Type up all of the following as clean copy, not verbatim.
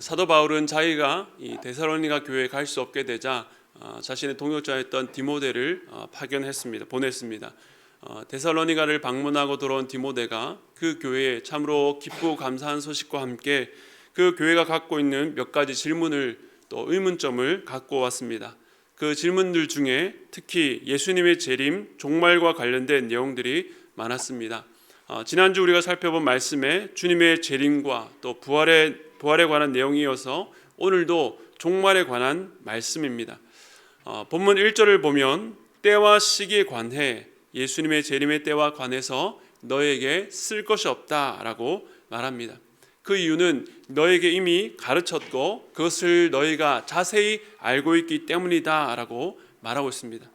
사도 바울은 자기가 이 데살로니가 교회에 갈 수 없게 되자 자신의 동역자였던 디모데를 보냈습니다. 데살로니가를 방문하고 돌아온 디모데가 그 교회에 참으로 기쁘고 감사한 소식과 함께 그 교회가 갖고 있는 몇 가지 질문을 또 의문점을 갖고 왔습니다. 그 질문들 중에 특히 예수님의 재림, 종말과 관련된 내용들이 많았습니다. 지난주 우리가 살펴본 말씀에 주님의 재림과 또 부활에 관한 내용이어서 오늘도 종말에 관한 말씀입니다. 본문 1절을 보면 때와 시기에 관해 예수님의 재림의 때와 관해서 너에게 쓸 것이 없다라고 말합니다. 그 이유는 너에게 이미 가르쳤고 그것을 너희가 자세히 알고 있기 때문이다라고 말하고 있습니다.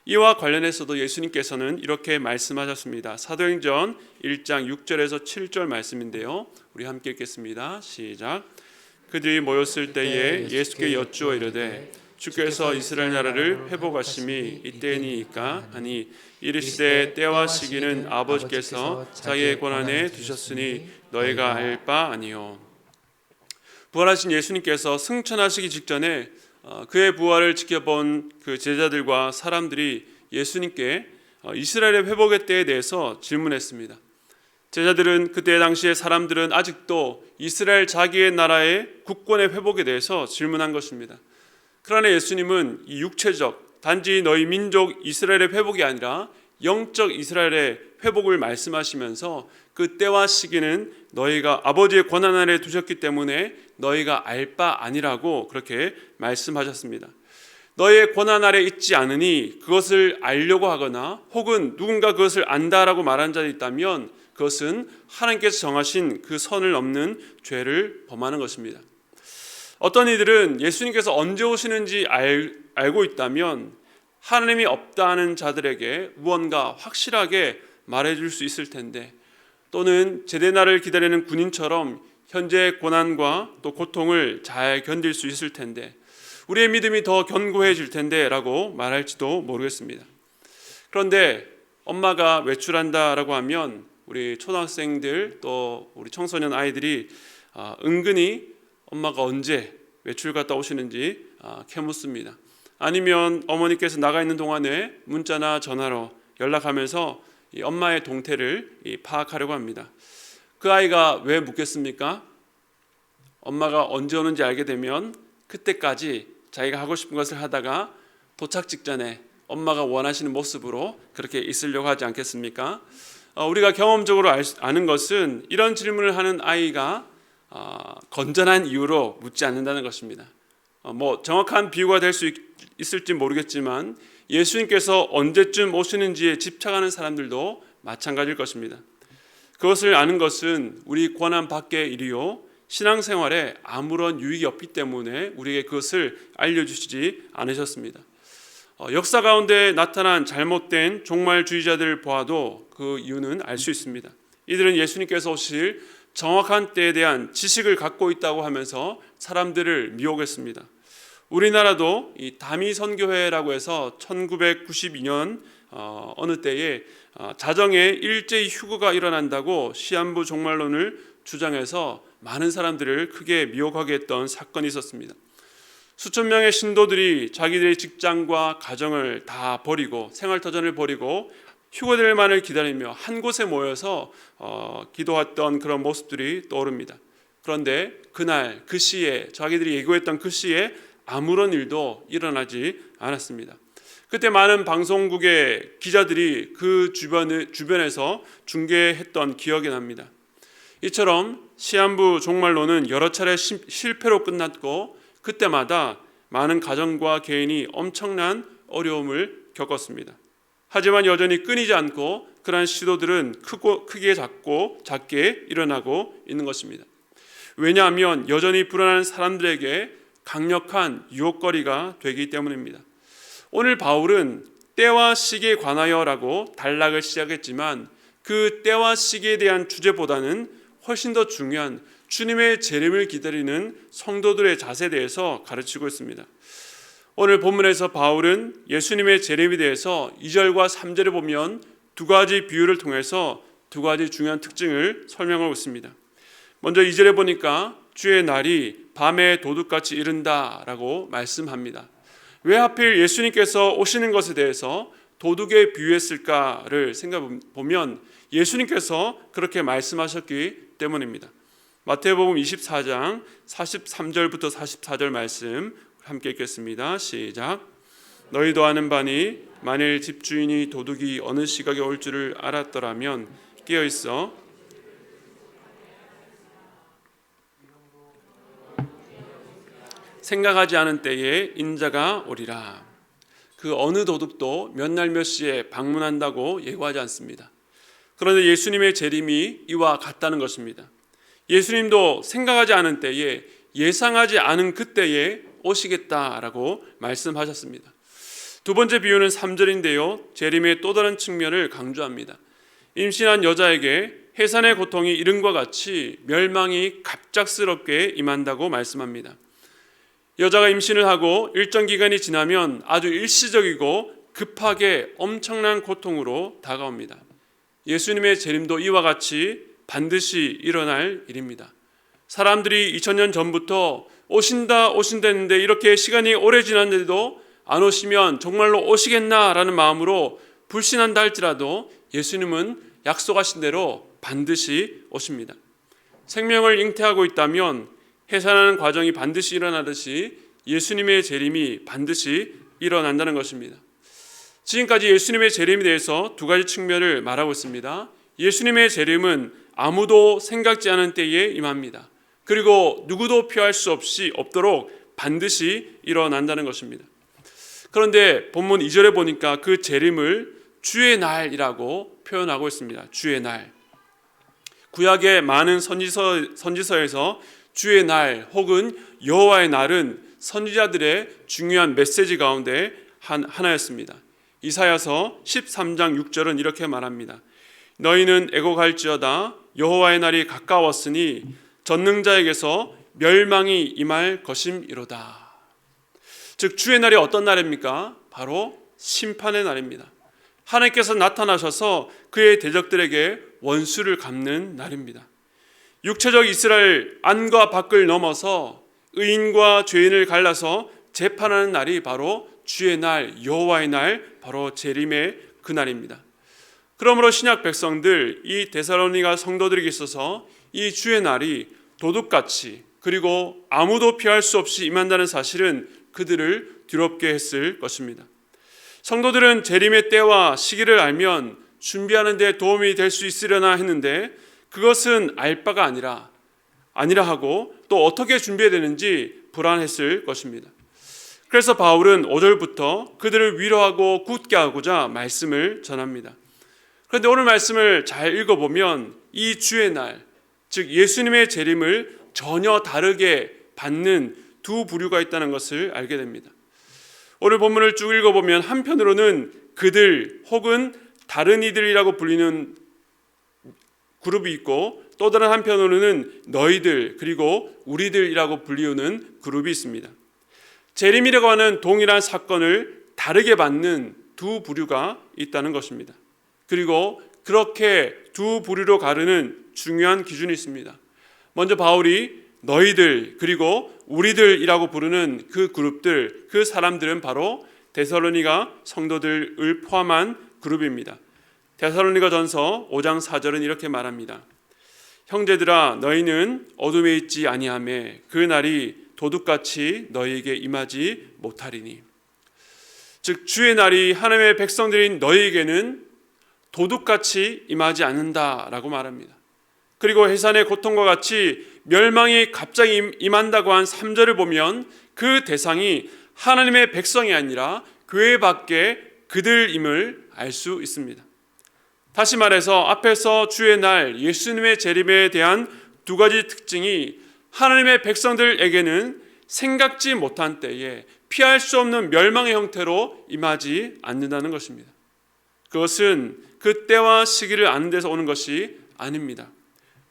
이와 관련해서도 예수님께서는 이렇게 말씀하셨습니다. 사도행전 1장 6절에서 7절 말씀인데요. 우리 함께 읽겠습니다. 시작. 그들이 모였을 때에 예수께 여쭈어 이르되 주께서 이스라엘 나라를 회복하심이 이때니이까 하니 이르시되 때와 시기는 아버지께서 자기의 권한에 두셨으니 너희가 알 바 아니요. 부활하신 예수님께서 승천하시기 직전에 그의 부활을 지켜본 그 제자들과 사람들이 예수님께 이스라엘의 회복의 때에 대해서 질문했습니다. 제자들은 그때 당시에 사람들은 아직도 이스라엘 자기의 나라의 국권의 회복에 대해서 질문한 것입니다. 그러나 예수님은 이 육체적 단지 너희 민족 이스라엘의 회복이 아니라 영적 이스라엘의 회복을 말씀하시면서 그 때와 시기는 너희가 아버지의 권한 아래 두셨기 때문에 너희가 알 바 아니라고 그렇게 말씀하셨습니다. 너희의 권한 아래 있지 않으니 그것을 알려고 하거나 혹은 누군가 그것을 안다라고 말한 자가 있다면 그것은 하나님께서 정하신 그 선을 넘는 죄를 범하는 것입니다. 어떤 이들은 예수님께서 언제 오시는지 알고 있다면 하나님이 없다는 자들에게 무언가 확실하게 말해줄 수 있을 텐데, 또는 제대날을 기다리는 군인처럼 현재의 고난과 또 고통을 잘 견딜 수 있을 텐데, 우리의 믿음이 더 견고해질 텐데 라고 말할지도 모르겠습니다. 그런데 엄마가 외출한다라고 하면 우리 초등학생들 또 우리 청소년 아이들이 은근히 엄마가 언제 외출 갔다 오시는지 캐묻습니다. 아니면 어머니께서 나가 있는 동안에 문자나 전화로 연락하면서 이 엄마의 동태를 파악하려고 합니다. 그 아이가 왜 묻겠습니까? 엄마가 언제 오는지 알게 되면 그때까지 자기가 하고 싶은 것을 하다가 도착 직전에 엄마가 원하시는 모습으로 그렇게 있으려고 하지 않겠습니까? 우리가 경험적으로 아는 것은 이런 질문을 하는 아이가 건전한 이유로 묻지 않는다는 것입니다. 정확한 비유가 될 수 있을지 모르겠지만 예수님께서 언제쯤 오시는지에 집착하는 사람들도 마찬가지일 것입니다. 그것을 아는 것은 우리 권한 밖의 일이요 신앙생활에 아무런 유익이 없기 때문에 우리에게 그것을 알려주시지 않으셨습니다. 역사 가운데 나타난 잘못된 종말주의자들을 보아도 그 이유는 알 수 있습니다. 이들은 예수님께서 오실 정확한 때에 대한 지식을 갖고 있다고 하면서 사람들을 미혹했습니다. 우리나라도 이 다미선교회라고 해서 1992년 어느 때에 자정에 일제히 휴거가 일어난다고 시한부 종말론을 주장해서 많은 사람들을 크게 미혹하게 했던 사건이 있었습니다. 수천 명의 신도들이 자기들의 직장과 가정을 다 버리고 생활터전을 버리고 휴거될 만을 기다리며 한 곳에 모여서 기도했던 그런 모습들이 떠오릅니다. 그런데 그날 그 시에 자기들이 예고했던 그 시에 아무런 일도 일어나지 않았습니다. 그때 많은 방송국의 기자들이 그 주변에서 중계했던 기억이 납니다. 이처럼 시한부 종말론은 여러 차례 실패로 끝났고 그때마다 많은 가정과 개인이 엄청난 어려움을 겪었습니다. 하지만 여전히 끊이지 않고 그러한 시도들은 크게 작게 일어나고 있는 것입니다. 왜냐하면 여전히 불안한 사람들에게 강력한 유혹거리가 되기 때문입니다. 오늘 바울은 때와 시기에 관하여라고 단락을 시작했지만 그 때와 시기에 대한 주제보다는 훨씬 더 중요한 주님의 재림을 기다리는 성도들의 자세에 대해서 가르치고 있습니다. 오늘 본문에서 바울은 예수님의 재림에 대해서 2절과 3절에 보면 두 가지 비유를 통해서 두 가지 중요한 특징을 설명하고 있습니다. 먼저 2절에 보니까 주의 날이 밤에 도둑같이 이른다라고 말씀합니다. 왜 하필 예수님께서 오시는 것에 대해서 도둑에 비유했을까를 생각해 보면 예수님께서 그렇게 말씀하셨기 때문입니다. 마태복음 24장 43절부터 44절 말씀 함께 읽겠습니다. 시작. 너희도 아는 바니 만일 집주인이 도둑이 어느 시각에 올 줄을 알았더라면 깨어 있어 생각하지 않은 때에 인자가 오리라. 그 어느 도둑도 몇 날 몇 시에 방문한다고 예고하지 않습니다. 그런데 예수님의 재림이 이와 같다는 것입니다. 예수님도 생각하지 않은 때에, 예상하지 않은 그때에 오시겠다라고 말씀하셨습니다. 두 번째 비유는 3절인데요. 재림의 또 다른 측면을 강조합니다. 임신한 여자에게 해산의 고통이 이른과 같이 멸망이 갑작스럽게 임한다고 말씀합니다. 여자가 임신을 하고 일정 기간이 지나면 아주 일시적이고 급하게 엄청난 고통으로 다가옵니다. 예수님의 재림도 이와 같이 반드시 일어날 일입니다. 사람들이 2000년 전부터 오신다 했는데 이렇게 시간이 오래 지났는데도 안 오시면 정말로 오시겠나라는 마음으로 불신한다 할지라도 예수님은 약속하신 대로 반드시 오십니다. 생명을 잉태하고 있다면 해산하는 과정이 반드시 일어나듯이 예수님의 재림이 반드시 일어난다는 것입니다. 지금까지 예수님의 재림에 대해서 두 가지 측면을 말하고 있습니다. 예수님의 재림은 아무도 생각지 않은 때에 임합니다. 그리고 누구도 피할 수 없도록 반드시 일어난다는 것입니다. 그런데 본문 2절에 보니까 그 재림을 주의 날이라고 표현하고 있습니다. 주의 날. 구약의 많은 선지서에서 주의 날 혹은 여호와의 날은 선지자들의 중요한 메시지 가운데 하나였습니다. 이사야서 13장 6절은 이렇게 말합니다. 너희는 애곡할지어다 여호와의 날이 가까웠으니 전능자에게서 멸망이 임할 것임이로다. 즉 주의 날이 어떤 날입니까? 바로 심판의 날입니다. 하나님께서 나타나셔서 그의 대적들에게 원수를 갚는 날입니다. 육체적 이스라엘 안과 밖을 넘어서 의인과 죄인을 갈라서 재판하는 날이 바로 주의 날, 여호와의 날, 바로 재림의 그 날입니다. 그러므로 신약 백성들, 이 데살로니가 성도들에게 있어서 이 주의 날이 도둑같이 그리고 아무도 피할 수 없이 임한다는 사실은 그들을 두렵게 했을 것입니다. 성도들은 재림의 때와 시기를 알면 준비하는 데 도움이 될 수 있으려나 했는데 그것은 알 바가 아니라 하고 또 어떻게 준비해야 되는지 불안했을 것입니다. 그래서 바울은 5절부터 그들을 위로하고 굳게 하고자 말씀을 전합니다. 그런데 오늘 말씀을 잘 읽어보면 이 주의 날, 즉 예수님의 재림을 전혀 다르게 받는 두 부류가 있다는 것을 알게 됩니다. 오늘 본문을 쭉 읽어보면 한편으로는 그들 혹은 다른 이들이라고 불리는 그룹이 있고 또 다른 한편으로는 너희들 그리고 우리들이라고 불리우는 그룹이 있습니다. 재림이라고 하는 동일한 사건을 다르게 받는 두 부류가 있다는 것입니다. 그리고 그렇게 두 부류로 가르는 중요한 기준이 있습니다. 먼저 바울이 너희들 그리고 우리들이라고 부르는 그 그룹들, 그 사람들은 바로 데살로니가 성도들을 포함한 그룹입니다. 데살로니가 전서 5장 4절은 이렇게 말합니다. 형제들아 너희는 어둠에 있지 아니하매 그 날이 도둑같이 너희에게 임하지 못하리니. 즉 주의 날이 하나님의 백성들인 너희에게는 도둑같이 임하지 않는다라고 말합니다. 그리고 해산의 고통과 같이 멸망이 갑자기 임한다고 한 3절을 보면 그 대상이 하나님의 백성이 아니라 교회 밖에 그들임을 알 수 있습니다. 다시 말해서 앞에서 주의 날 예수님의 재림에 대한 두 가지 특징이 하나님의 백성들에게는 생각지 못한 때에 피할 수 없는 멸망의 형태로 임하지 않는다는 것입니다. 그것은 그 때와 시기를 아는 데서 오는 것이 아닙니다.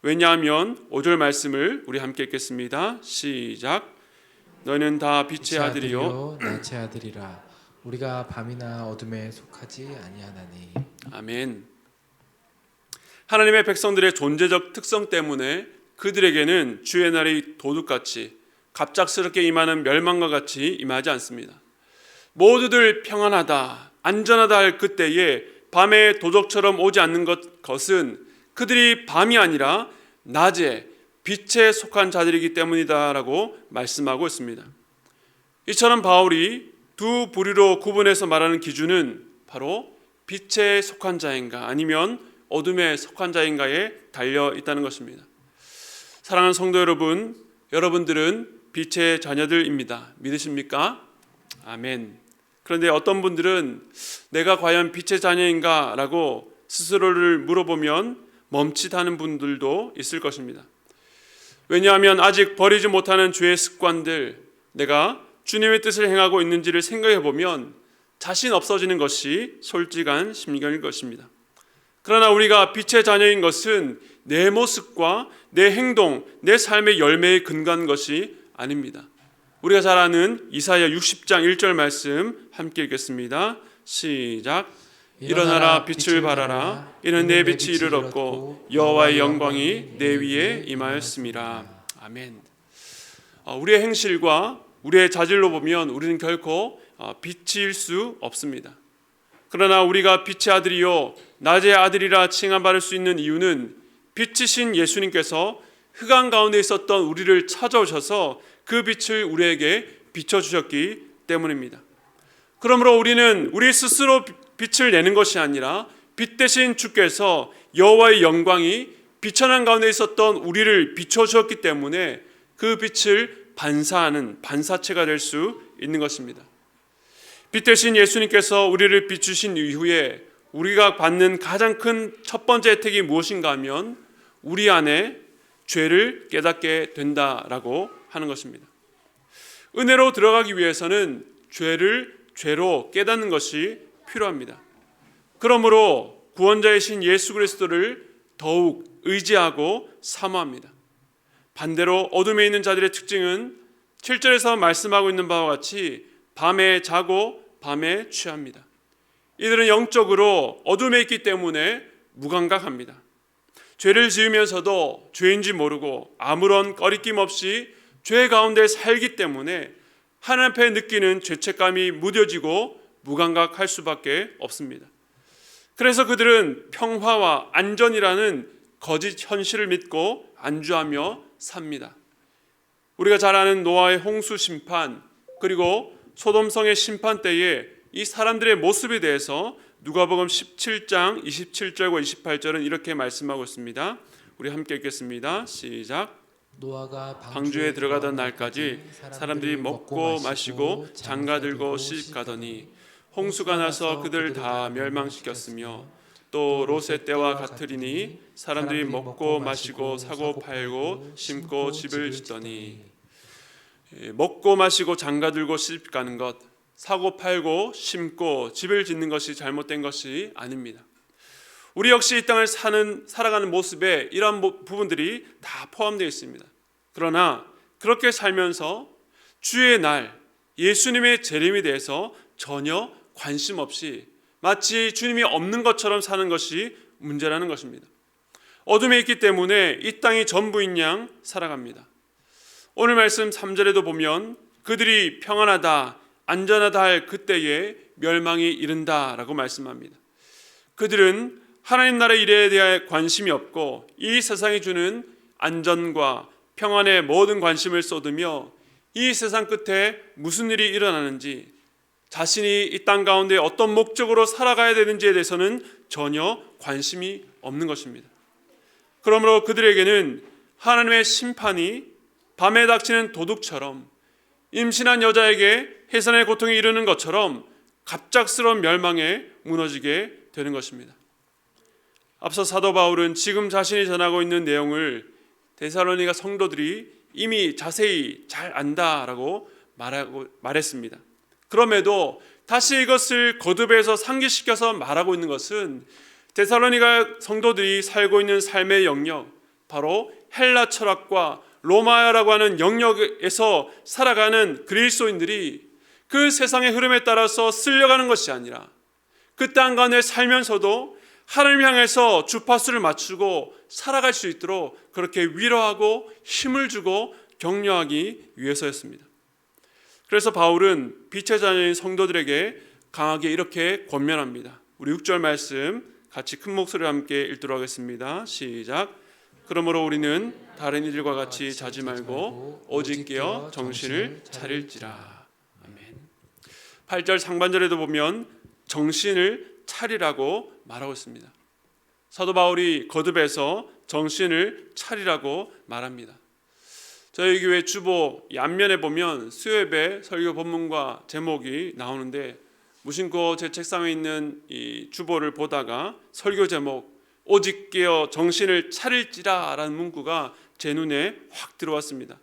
왜냐하면 5절 말씀을 우리 함께 읽겠습니다. 시작. 너희는 다 빛의 아들이요 낮의 아들이라 우리가 밤이나 어둠에 속하지 아니하나니. 아멘. 하나님의 백성들의 존재적 특성 때문에 그들에게는 주의 날이 도둑같이 갑작스럽게 임하는 멸망과 같이 임하지 않습니다. 모두들 평안하다, 안전하다 할 그때에 밤에 도적처럼 오지 않는 것은 그들이 밤이 아니라 낮에 빛에 속한 자들이기 때문이다라고 말씀하고 있습니다. 이처럼 바울이 두 부류로 구분해서 말하는 기준은 바로 빛에 속한 자인가 아니면 어둠에 속한 자인가에 달려 있다는 것입니다. 사랑하는 성도 여러분, 여러분들은 빛의 자녀들입니다. 믿으십니까? 아멘. 그런데 어떤 분들은 내가 과연 빛의 자녀인가 라고 스스로를 물어보면 멈칫하는 분들도 있을 것입니다. 왜냐하면 아직 버리지 못하는 죄의 습관들, 내가 주님의 뜻을 행하고 있는지를 생각해 보면 자신 없어지는 것이 솔직한 심경일 것입니다. 그러나 우리가 빛의 자녀인 것은 내 모습과 내 행동, 내 삶의 열매에 근거한 것이 아닙니다. 우리가 잘 아는 이사야 60장 1절 말씀 함께 읽겠습니다. 시작. 일어나라 빛을 발하라 이는 내 빛이 이를 얻고 여호와의 영광이 내 위에 임하였음이라. 아멘. 우리의 행실과 우리의 자질로 보면 우리는 결코 빛일 수 없습니다. 그러나 우리가 빛의 아들이요 낮의 아들이라 칭함받을 수 있는 이유는 빛이신 예수님께서 흑암 가운데 있었던 우리를 찾아오셔서 그 빛을 우리에게 비춰주셨기 때문입니다. 그러므로 우리는 우리 스스로 빛을 내는 것이 아니라 빛 대신 주께서 여호와의 영광이 비천한 가운데 있었던 우리를 비춰주셨기 때문에 그 빛을 반사하는 반사체가 될 수 있는 것입니다. 빛 대신 예수님께서 우리를 비추신 이후에 우리가 받는 가장 큰 첫 번째 혜택이 무엇인가 하면 우리 안에 죄를 깨닫게 된다라고 하는 것입니다. 은혜로 들어가기 위해서는 죄를 죄로 깨닫는 것이 필요합니다. 그러므로 구원자이신 예수 그리스도를 더욱 의지하고 사모합니다. 반대로 어둠에 있는 자들의 특징은 7절에서 말씀하고 있는 바와 같이 밤에 자고 밤에 취합니다. 이들은 영적으로 어둠에 있기 때문에 무감각합니다. 죄를 지으면서도 죄인지 모르고 아무런 꺼리낌 없이 죄 가운데 살기 때문에 하나님 앞에 느끼는 죄책감이 무뎌지고 무감각할 수밖에 없습니다. 그래서 그들은 평화와 안전이라는 거짓 현실을 믿고 안주하며 삽니다. 우리가 잘 아는 노아의 홍수 심판 그리고 소돔성의 심판 때에 이 사람들의 모습에 대해서 누가복음 17장 27절과 28절은 이렇게 말씀하고 있습니다. 우리 함께 읽겠습니다. 시작. 노아가 방주에 들어가던 날까지 사람들이 먹고 마시고 장가들고 시집가더니 홍수가 나서 그들 다 멸망시켰으며 또 롯의 때와 같으리니 사람들이 먹고 마시고 사고 팔고 심고 집을 짓더니 먹고 마시고 장가들고 시집가는 것, 사고 팔고 심고 집을 짓는 것이 잘못된 것이 아닙니다. 우리 역시 이 땅을 살아가는 모습에 이러한 부분들이 다 포함되어 있습니다. 그러나 그렇게 살면서 주의 날 예수님의 재림에 대해서 전혀 관심 없이 마치 주님이 없는 것처럼 사는 것이 문제라는 것입니다. 어둠에 있기 때문에 이 땅이 전부인 양 살아갑니다. 오늘 말씀 3절에도 보면 그들이 평안하다 안전하다 할 그때에 멸망이 이른다라고 말씀합니다. 그들은 하나님 나라의 일에 대해 관심이 없고 이 세상이 주는 안전과 평안에 모든 관심을 쏟으며 이 세상 끝에 무슨 일이 일어나는지 자신이 이 땅 가운데 어떤 목적으로 살아가야 되는지에 대해서는 전혀 관심이 없는 것입니다. 그러므로 그들에게는 하나님의 심판이 밤에 닥치는 도둑처럼 임신한 여자에게 해산의 고통이 이르는 것처럼 갑작스러운 멸망에 무너지게 되는 것입니다. 앞서 사도 바울은 지금 자신이 전하고 있는 내용을 데살로니가 성도들이 이미 자세히 잘 안다라고 말했습니다. 그럼에도 다시 이것을 거듭해서 상기시켜서 말하고 있는 것은 데살로니가 성도들이 살고 있는 삶의 영역, 바로 헬라 철학과 로마라고 하는 영역에서 살아가는 그리스도인들이 그 세상의 흐름에 따라서 쓸려가는 것이 아니라 그 땅 가운데 살면서도 하나님 향해서 주파수를 맞추고 살아갈 수 있도록 그렇게 위로하고 힘을 주고 격려하기 위해서였습니다. 그래서 바울은 빛의 자녀인 성도들에게 강하게 이렇게 권면합니다. 우리 6절 말씀 같이 큰 목소리로 함께 읽도록 하겠습니다. 시작. 그러므로 우리는 다른 이들과 같이 자지 말고 오직 깨어 정신을 차릴지라. 아멘. 8절 상반절에도 보면 정신을 차리라고 말하고 있습니다. 사도 바울이 거듭해서 정신을 차리라고 말합니다. 저희 교회 주보 앞면에 보면 수요예배 설교 본문과 제목이 나오는데 무심코 제 책상에 있는 이 주보를 보다가 설교 제목 오직 깨어 정신을 차릴지라 라는 문구가 제 눈에 확 들어왔습니다.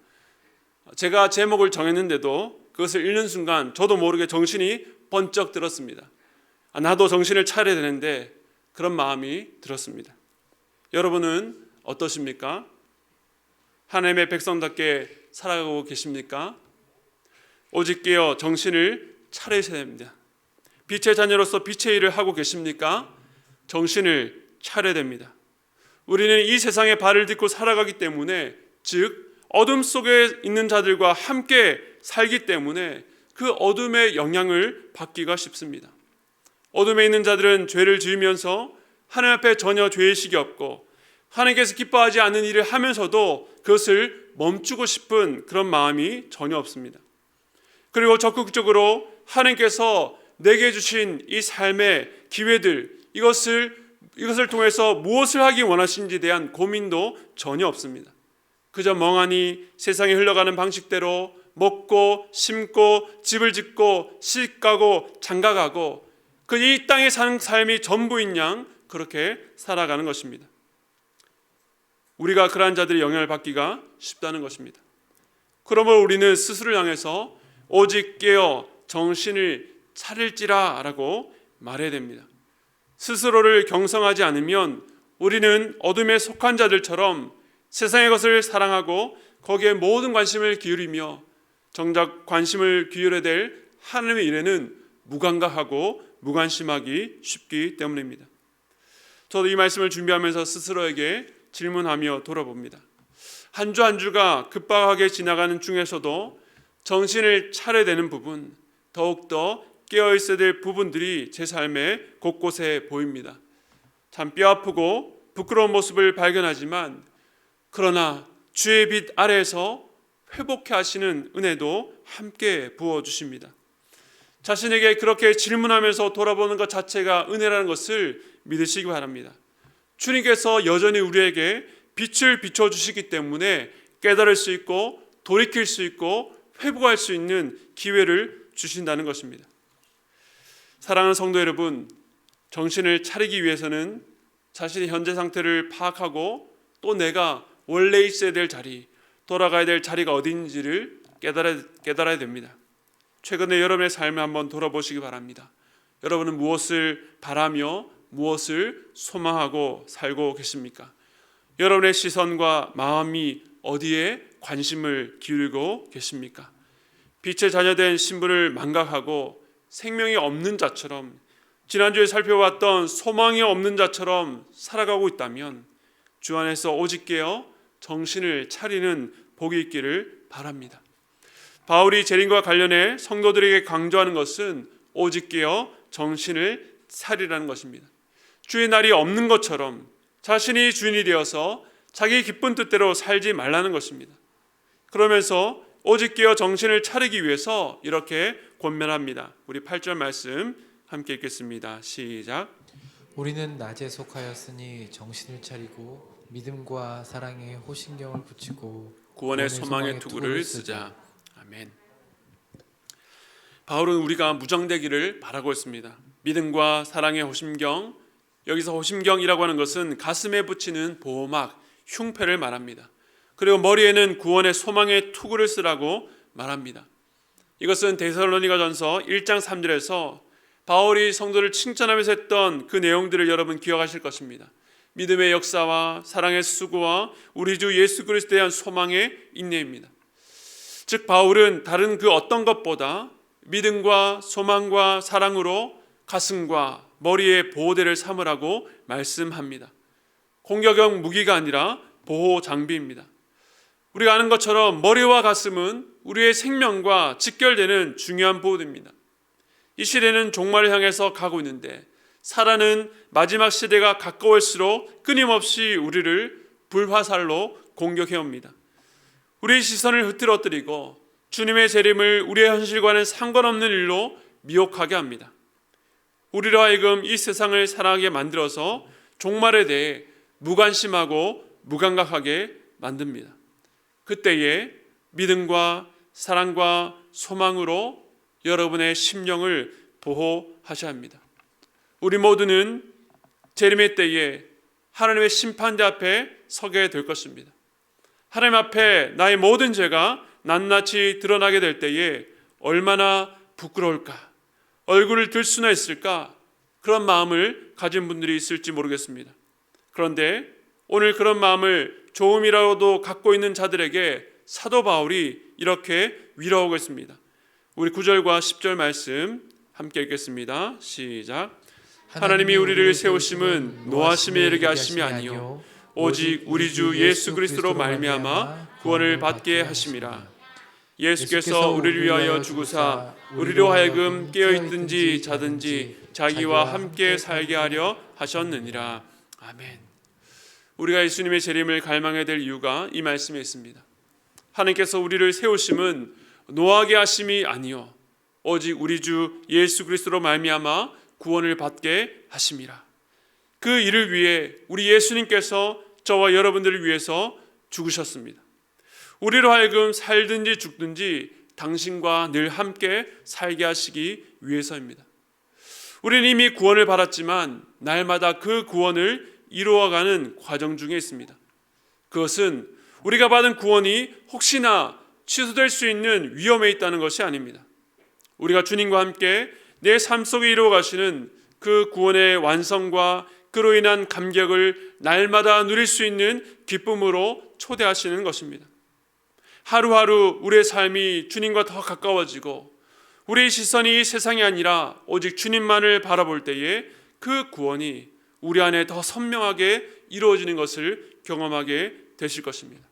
제가 제목을 정했는데도 그것을 읽는 순간 저도 모르게 정신이 번쩍 들었습니다. 나도 정신을 차려야 되는데 그런 마음이 들었습니다. 여러분은 어떠십니까? 하나님의 백성답게 살아가고 계십니까? 오직 깨어 정신을 차리셔야 됩니다. 빛의 자녀로서 빛의 일을 하고 계십니까? 정신을 차려야 됩니다. 우리는 이 세상에 발을 딛고 살아가기 때문에, 즉 어둠 속에 있는 자들과 함께 살기 때문에 그 어둠의 영향을 받기가 쉽습니다. 어둠에 있는 자들은 죄를 지으면서 하나님 앞에 전혀 죄의식이 없고 하나님께서 기뻐하지 않는 일을 하면서도 그것을 멈추고 싶은 그런 마음이 전혀 없습니다. 그리고 적극적으로 하나님께서 내게 주신 이 삶의 기회들, 이것을 통해서 무엇을 하기 원하시는지에 대한 고민도 전혀 없습니다. 그저 멍하니 세상에 흘러가는 방식대로 먹고 심고 집을 짓고 시집가고 장가가고 그 이 땅에 사는 삶이 전부인 양 그렇게 살아가는 것입니다. 우리가 그러한 자들의 영향을 받기가 쉽다는 것입니다. 그러므로 우리는 스스로를 향해서 오직 깨어 정신을 차릴지라 라고 말해야 됩니다. 스스로를 경성하지 않으면 우리는 어둠에 속한 자들처럼 세상의 것을 사랑하고 거기에 모든 관심을 기울이며 정작 관심을 기울여야 될 하나님의 일에는 무감각하고 무관심하기 쉽기 때문입니다. 저도 이 말씀을 준비하면서 스스로에게 질문하며 돌아봅니다. 한 주 한 주가 급박하게 지나가는 중에서도 정신을 차려야 되는 부분, 더욱더 깨어있어야 될 부분들이 제 삶의 곳곳에 보입니다. 참 뼈아프고 부끄러운 모습을 발견하지만 그러나 주의 빛 아래에서 회복해 하시는 은혜도 함께 부어주십니다. 자신에게 그렇게 질문하면서 돌아보는 것 자체가 은혜라는 것을 믿으시기 바랍니다. 주님께서 여전히 우리에게 빛을 비춰주시기 때문에 깨달을 수 있고 돌이킬 수 있고 회복할 수 있는 기회를 주신다는 것입니다. 사랑하는 성도 여러분, 정신을 차리기 위해서는 자신의 현재 상태를 파악하고 또 내가 원래 있어야 될 자리, 돌아가야 될 자리가 어디인지를 깨달아야 됩니다. 최근에 여러분의 삶을 한번 돌아보시기 바랍니다. 여러분은 무엇을 바라며 무엇을 소망하고 살고 계십니까? 여러분의 시선과 마음이 어디에 관심을 기울이고 계십니까? 빛의 자녀된 신분을 망각하고 생명이 없는 자처럼, 지난주에 살펴봤던 소망이 없는 자처럼 살아가고 있다면 주 안에서 오직 깨어 정신을 차리는 복이 있기를 바랍니다. 바울이 재림과 관련해 성도들에게 강조하는 것은 오직 깨어 정신을 차리라는 것입니다. 주의 날이 없는 것처럼 자신이 주인이 되어서 자기 기쁜 뜻대로 살지 말라는 것입니다. 그러면서 오직 깨어 정신을 차리기 위해서 이렇게 권면합니다. 우리 8절 말씀 함께 읽겠습니다. 시작. 우리는 낮에 속하였으니 정신을 차리고 믿음과 사랑에 호신경을 붙이고 구원의 소망의 투구를 쓰자. 아멘. 바울은 우리가 무정되기를 바라고 있습니다. 믿음과 사랑의 호심경, 여기서 호심경이라고 하는 것은 가슴에 붙이는 보호막, 흉패를 말합니다. 그리고 머리에는 구원의 소망의 투구를 쓰라고 말합니다. 이것은 데살로니가전서 1장 3절에서 바울이 성도를 칭찬하면서 했던 그 내용들을 여러분 기억하실 것입니다. 믿음의 역사와 사랑의 수고와 우리 주 예수 그리스도에 대한 소망의 인내입니다. 즉 바울은 다른 그 어떤 것보다 믿음과 소망과 사랑으로 가슴과 머리에 보호대를 삼으라고 말씀합니다. 공격형 무기가 아니라 보호 장비입니다. 우리가 아는 것처럼 머리와 가슴은 우리의 생명과 직결되는 중요한 보호대입니다. 이 시대는 종말을 향해서 가고 있는데 사단은 마지막 시대가 가까울수록 끊임없이 우리를 불화살로 공격해옵니다. 우리의 시선을 흐트러뜨리고 주님의 재림을 우리의 현실과는 상관없는 일로 미혹하게 합니다. 우리로 하여금 이 세상을 사랑하게 만들어서 종말에 대해 무관심하고 무감각하게 만듭니다. 그때에 믿음과 사랑과 소망으로 여러분의 심령을 보호하셔야 합니다. 우리 모두는 재림의 때에 하나님의 심판대 앞에 서게 될 것입니다. 하나님 앞에 나의 모든 죄가 낱낱이 드러나게 될 때에 얼마나 부끄러울까, 얼굴을 들 수나 있을까, 그런 마음을 가진 분들이 있을지 모르겠습니다. 그런데 오늘 그런 마음을 조금이라도 갖고 있는 자들에게 사도 바울이 이렇게 위로하고 있습니다. 우리 9절과 10절 말씀 함께 읽겠습니다. 시작. 하나님이 우리를 세우심은 노하심에 이르게 하심이 아니요 오직 우리 주 예수 그리스도로 말미암아 구원을 받게 하심이라. 예수께서 우리를 위하여 죽으사 우리로 하여금 깨어있든지 자든지 자기와 함께 살게 하려 하셨느니라. 아멘. 우리가 예수님의 재림을 갈망해야 될 이유가 이 말씀에 있습니다. 하나님께서 우리를 세우심은 노하게 하심이 아니요 오직 우리 주 예수 그리스도로 말미암아 구원을 받게 하심이라. 그 일을 위해 우리 예수님께서 저와 여러분들을 위해서 죽으셨습니다. 우리로 하여금 살든지 죽든지 당신과 늘 함께 살게 하시기 위해서입니다. 우리는 이미 구원을 받았지만 날마다 그 구원을 이루어가는 과정 중에 있습니다. 그것은 우리가 받은 구원이 혹시나 취소될 수 있는 위험에 있다는 것이 아닙니다. 우리가 주님과 함께 내 삶 속에 이루어가시는 그 구원의 완성과 그로 인한 감격을 날마다 누릴 수 있는 기쁨으로 초대하시는 것입니다. 하루하루 우리의 삶이 주님과 더 가까워지고 우리의 시선이 세상이 아니라 오직 주님만을 바라볼 때에 그 구원이 우리 안에 더 선명하게 이루어지는 것을 경험하게 되실 것입니다.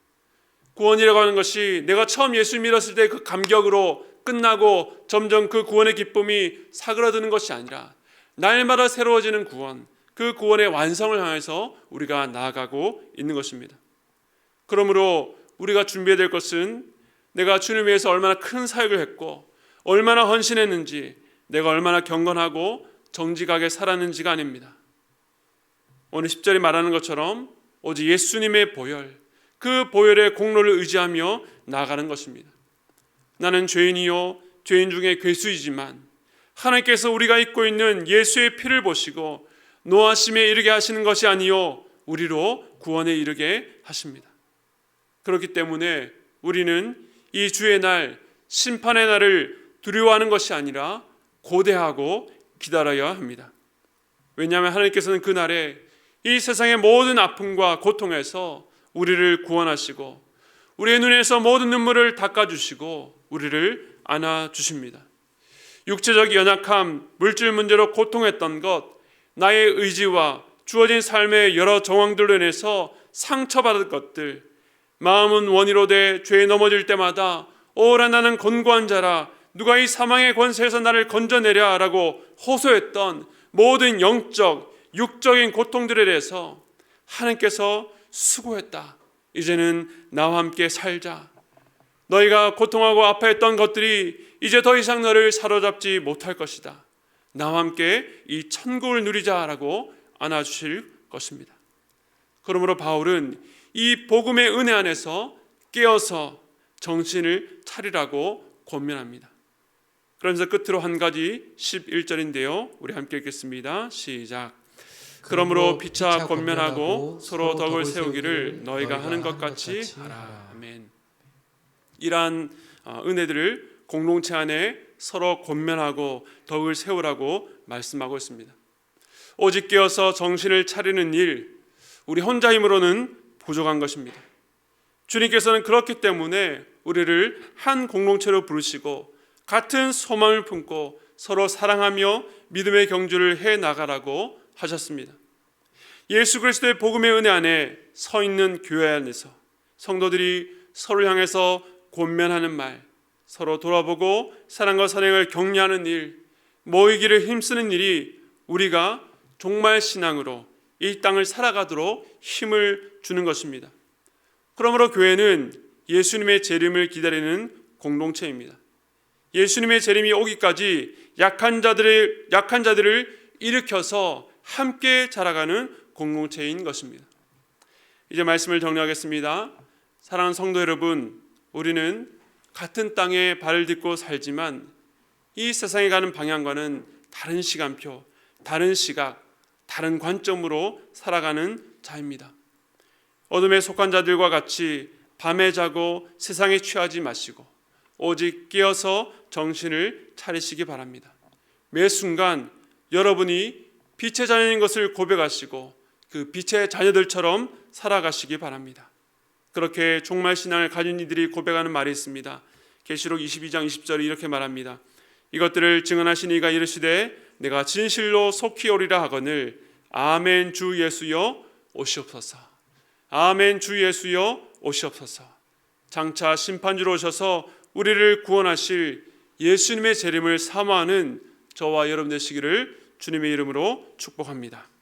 구원이라고 하는 것이 내가 처음 예수 믿었을 때 그 감격으로 끝나고 점점 그 구원의 기쁨이 사그라드는 것이 아니라 날마다 새로워지는 구원, 그 구원의 완성을 향해서 우리가 나아가고 있는 것입니다. 그러므로 우리가 준비해야 될 것은 내가 주님 위해서 얼마나 큰 사역을 했고 얼마나 헌신했는지, 내가 얼마나 경건하고 정직하게 살았는지가 아닙니다. 오늘 10절이 말하는 것처럼 오직 예수님의 보혈, 그 보혈의 공로를 의지하며 나아가는 것입니다. 나는 죄인이요 죄인 중에 괴수이지만 하나님께서 우리가 입고 있는 예수의 피를 보시고 노하심에 이르게 하시는 것이 아니요 우리로 구원에 이르게 하십니다. 그렇기 때문에 우리는 이 주의 날, 심판의 날을 두려워하는 것이 아니라 고대하고 기다려야 합니다. 왜냐하면 하나님께서는 그 날에 이 세상의 모든 아픔과 고통에서 우리를 구원하시고 우리의 눈에서 모든 눈물을 닦아주시고 우리를 안아주십니다. 육체적 연약함, 물질 문제로 고통했던 것, 나의 의지와 주어진 삶의 여러 정황들로 인해서 상처받은 것들, 마음은 원이로 돼 죄에 넘어질 때마다 오라 나는 곤고한 자라 누가 이 사망의 권세에서 나를 건져내랴 라고 호소했던 모든 영적, 육적인 고통들에 대해서 하나님께서 수고했다. 이제는 나와 함께 살자. 너희가 고통하고 아파했던 것들이 이제 더 이상 너를 사로잡지 못할 것이다. 나와 함께 이 천국을 누리자라고 안아주실 것입니다. 그러므로 바울은 이 복음의 은혜 안에서 깨어서 정신을 차리라고 권면합니다. 그러면서 끝으로 한 가지 11절인데요. 우리 함께 읽겠습니다. 시작. 그러므로 피차 권면하고 서로 덕을 세우기를 너희가 하는 것 같이 하라. 아멘. 이러한 은혜들을 공동체 안에 서로 권면하고 덕을 세우라고 말씀하고 있습니다. 오직 깨어서 정신을 차리는 일, 우리 혼자 힘으로는 부족한 것입니다. 주님께서는 그렇기 때문에 우리를 한 공동체로 부르시고 같은 소망을 품고 서로 사랑하며 믿음의 경주를 해 나가라고 하셨습니다. 예수 그리스도의 복음의 은혜 안에 서 있는 교회 안에서 성도들이 서로를 향해서 권면하는 말, 서로 돌아보고 사랑과 선행을 격려하는 일, 모이기를 힘쓰는 일이 우리가 종말 신앙으로 이 땅을 살아가도록 힘을 주는 것입니다. 그러므로 교회는 예수님의 재림을 기다리는 공동체입니다. 예수님의 재림이 오기까지 약한 자들을 일으켜서 함께 자라가는 공동체인 것입니다. 이제 말씀을 정리하겠습니다. 사랑하는 성도 여러분, 우리는 같은 땅에 발을 딛고 살지만 이 세상에 가는 방향과는 다른 시간표, 다른 시각, 다른 관점으로 살아가는 자입니다. 어둠에 속한 자들과 같이 밤에 자고 세상에 취하지 마시고 오직 깨어서 정신을 차리시기 바랍니다. 매 순간 여러분이 빛의 자녀인 것을 고백하시고 그 빛의 자녀들처럼 살아가시기 바랍니다. 그렇게 종말 신앙을 가진 이들이 고백하는 말이 있습니다. 계시록 22장 20절에 이렇게 말합니다. 이것들을 증언하신 이가 이르시되 내가 진실로 속히 오리라 하거늘 아멘 주 예수여 오시옵소서. 아멘 주 예수여 오시옵소서. 장차 심판주로 오셔서 우리를 구원하실 예수님의 재림을 사모하는 저와 여러분 되시기를 주님의 이름으로 축복합니다.